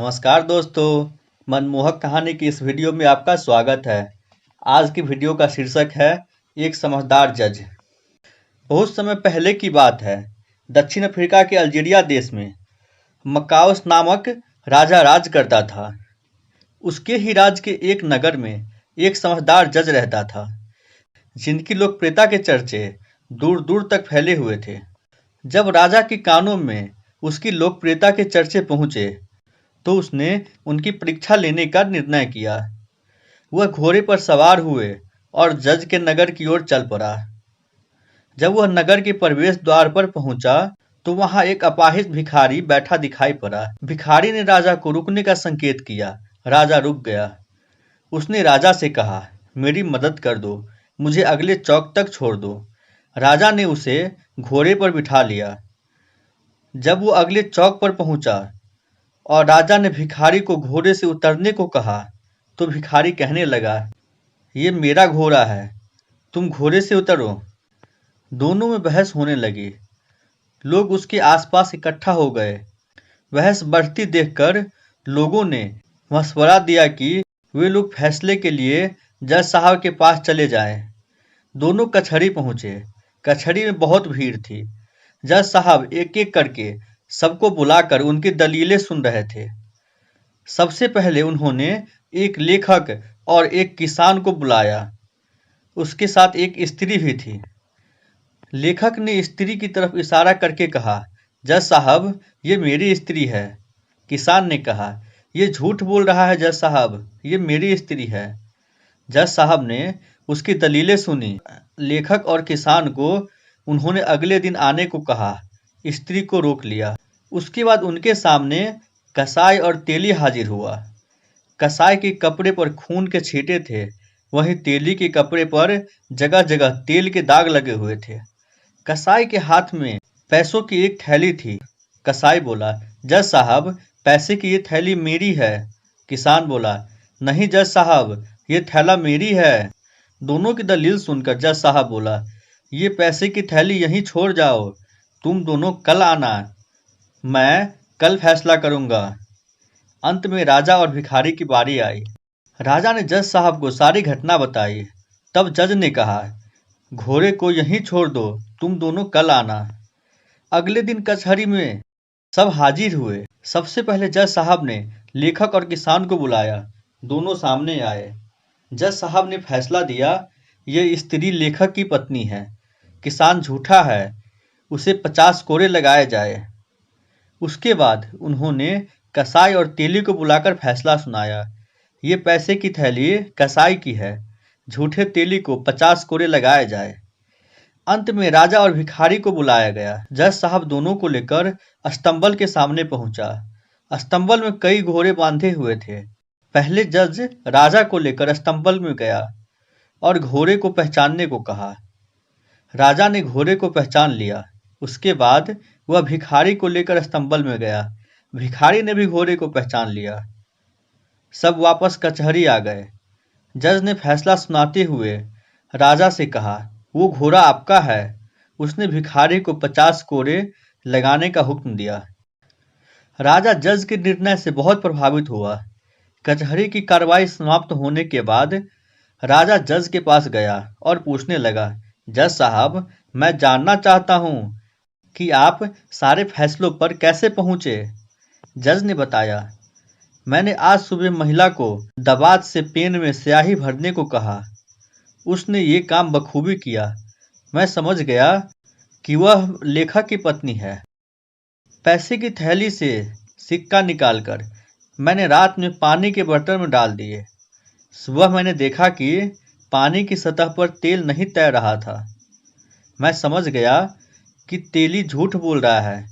नमस्कार दोस्तों, मनमोहक कहानी की इस वीडियो में आपका स्वागत है। आज की वीडियो का शीर्षक है एक समझदार जज। बहुत समय पहले की बात है। दक्षिण अफ्रीका के अल्जीरिया देश में मकाउस नामक राजा राज करता था। उसके ही राज के एक नगर में एक समझदार जज रहता था, जिनकी लोकप्रियता के चर्चे दूर दूर तक फैले हुए थे। जब राजा के कानों में उसकी लोकप्रियता के चर्चे पहुंचे, तो उसने उनकी परीक्षा लेने का निर्णय किया। वह घोड़े पर सवार हुए और जज के नगर की ओर चल पड़ा। जब वह नगर के प्रवेश द्वार पर पहुंचा, तो वहां एक अपाहिज भिखारी बैठा दिखाई पड़ा। भिखारी ने राजा को रुकने का संकेत किया। राजा रुक गया। उसने राजा से कहा, मेरी मदद कर दो, मुझे अगले चौक तक छोड़ दो। राजा ने उसे घोड़े पर बिठा लिया। जब वो अगले चौक पर पहुंचा और राजा ने भिखारी को घोड़े से उतरने को कहा, तो भिखारी कहने लगा, ये मेरा घोड़ा है, तुम घोड़े से उतरो। दोनों में बहस होने लगी। लोग उसके आसपास इकट्ठा हो गए। बहस बढ़ती देखकर लोगों ने मशवरा दिया कि वे लोग फैसले के लिए जज साहब के पास चले जाएं। दोनों कचहरी पहुंचे। कचहरी में बहुत भीड़ थी। जज साहब एक एक करके सबको बुलाकर उनकी दलीलें सुन रहे थे। सबसे पहले उन्होंने एक लेखक और एक किसान को बुलाया। उसके साथ एक स्त्री भी थी। लेखक ने स्त्री की तरफ इशारा करके कहा, जज साहब, ये मेरी स्त्री है। किसान ने कहा, ये झूठ बोल रहा है जज साहब, ये मेरी स्त्री है। जज साहब ने उसकी दलीलें सुनी। लेखक और किसान को उन्होंने अगले दिन आने को कहा। स्त्री को रोक लिया। उसके बाद उनके सामने कसाई और तेली हाजिर हुआ। कसाई के कपड़े पर खून के छींटे थे, वहीं तेली के कपड़े पर जगह जगह तेल के दाग लगे हुए थे। कसाई के हाथ में पैसों की एक थैली थी। कसाई बोला, जज साहब, पैसे की ये थैली मेरी है। किसान बोला, नहीं जज साहब, ये थैला मेरी है। दोनों की दलील सुनकर जज साहब बोला, ये पैसे की थैली यहीं छोड़ जाओ, तुम दोनों कल आना, मैं कल फैसला करूंगा। अंत में राजा और भिखारी की बारी आई। राजा ने जज साहब को सारी घटना बताई। तब जज ने कहा, घोड़े को यहीं छोड़ दो, तुम दोनों कल आना। अगले दिन कचहरी में सब हाजिर हुए। सबसे पहले जज साहब ने लेखक और किसान को बुलाया। दोनों सामने आए। जज साहब ने फैसला दिया, ये स्त्री लेखक की पत्नी है, किसान झूठा है, उसे 50 कोड़े लगाए जाए। उसके बाद उन्होंने कसाई और तेली को बुलाकर फैसला सुनाया। ये पैसे की थैली कसाई की है, झूठे तेली को 50 कोड़े लगाए जाए। अंत में राजा और भिखारी को बुलाया गया। जज साहब दोनों को लेकर अस्तंबल के सामने पहुंचा। अस्तंबल में कई घोड़े बांधे हुए थे। पहले जज राजा को लेकर अस्तंबल में गया और घोड़े को पहचानने को कहा। राजा ने घोड़े को पहचान लिया। उसके बाद वह भिखारी को लेकर अस्तंबल में गया। भिखारी ने भी घोड़े को पहचान लिया। सब वापस कचहरी आ गए। जज ने फैसला सुनाते हुए राजा से कहा, वो घोड़ा आपका है। उसने भिखारी को 50 कोड़े लगाने का हुक्म दिया। राजा जज के निर्णय से बहुत प्रभावित हुआ। कचहरी की कार्रवाई समाप्त होने के बाद राजा जज के पास गया और पूछने लगा, जज साहब, मैं जानना चाहता हूँ कि आप सारे फैसलों पर कैसे पहुंचे। जज ने बताया, मैंने आज सुबह महिला को दबात से पेन में स्याही भरने को कहा। उसने ये काम बखूबी किया। मैं समझ गया कि वह लेखक की पत्नी है। पैसे की थैली से सिक्का निकालकर मैंने रात में पानी के बर्तन में डाल दिए। सुबह मैंने देखा कि पानी की सतह पर तेल नहीं तैर रहा था। मैं समझ गया कि तेली झूठ बोल रहा है।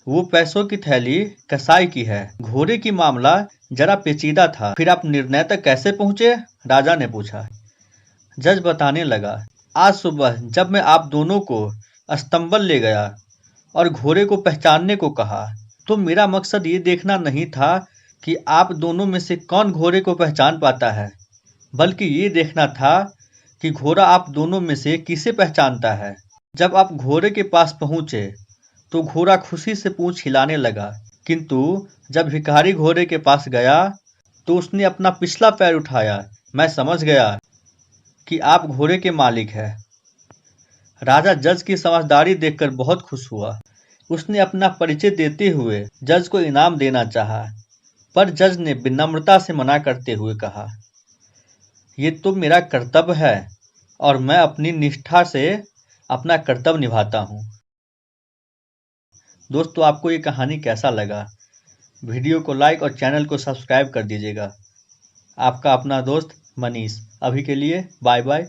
वो पैसों की थैली कसाई की है। घोड़े की मामला जरा पेचीदा था। फिर आप निर्णय तक कैसे पहुंचे? राजा ने पूछा। जज बताने लगा, आज सुबह जब मैं आप दोनों को अस्तंबल ले गया और घोड़े को पहचानने को कहा, तो मेरा मकसद ये देखना नहीं था कि आप दोनों में से कौन घोड़े को पहचान पाता है, बल्कि ये देखना था कि घोड़ा आप दोनों में से किसे पहचानता है। जब आप घोड़े के पास पहुंचे तो घोड़ा खुशी से पूंछ हिलाने लगा। किंतु जब भिखारी घोड़े के पास गया तो उसने अपना पिछला पैर उठाया। मैं समझ गया कि आप घोड़े के मालिक हैं। राजा जज की समझदारी देखकर बहुत खुश हुआ। उसने अपना परिचय देते हुए जज को इनाम देना चाहा, पर जज ने विनम्रता से मना करते हुए कहा, ये तो मेरा कर्तव्य है और मैं अपनी निष्ठा से अपना कर्तव्य निभाता हूँ। दोस्तों, आपको ये कहानी कैसा लगा? वीडियो को लाइक और चैनल को सब्सक्राइब कर दीजिएगा। आपका अपना दोस्त मनीष। अभी के लिए बाय बाय।